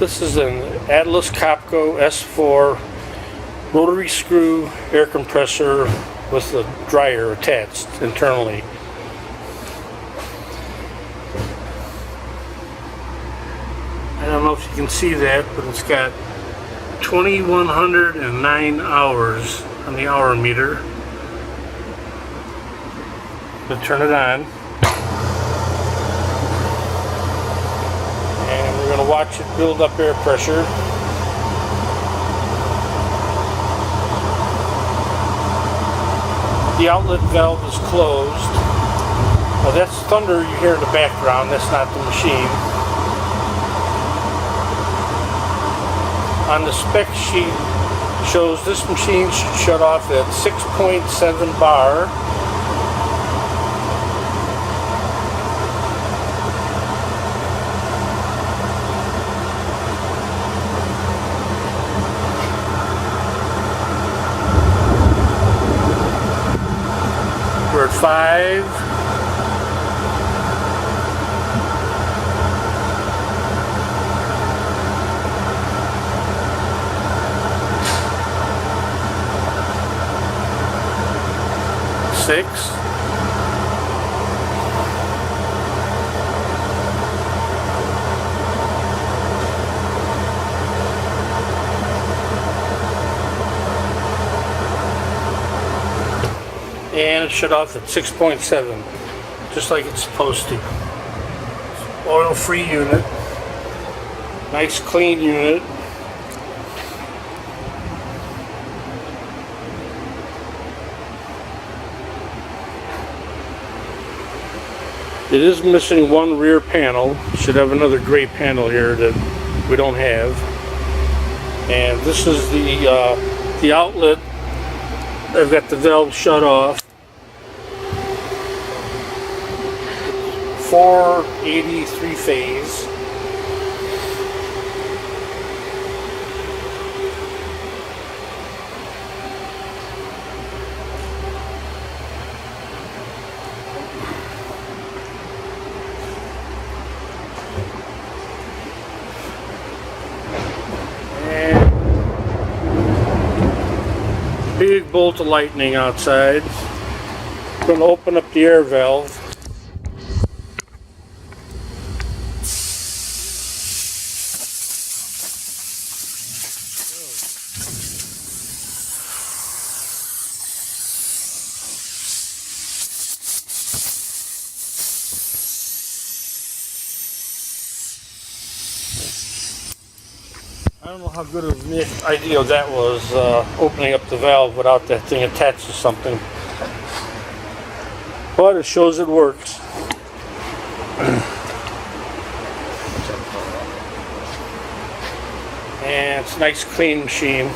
This is an Atlas Copco S4 rotary screw air compressor with a dryer attached internally. I don't know if you can see that, but it's got 2,109 hours on the hour meter. I'm going to turn it on. And we're going to watch it build up air pressure. The outlet valve is closed. Now that's thunder you hear in the background, that's not the machine. On the spec sheet shows this machine should shut off at 6.7 bar. We're at 5. Six. And it shut off at 6.7, just like it's supposed to. Oil-free unit, nice clean unit. It is missing one rear panel. Should have another gray panel here that we don't have. And this is the outlet. I've got the valve shut off. 483 phase. Big bolt of lightning outside. I'm going to open up the air valve. I don't know how good of an idea that was, opening up the valve without that thing attached to something. But it shows it works. And it's a nice clean machine.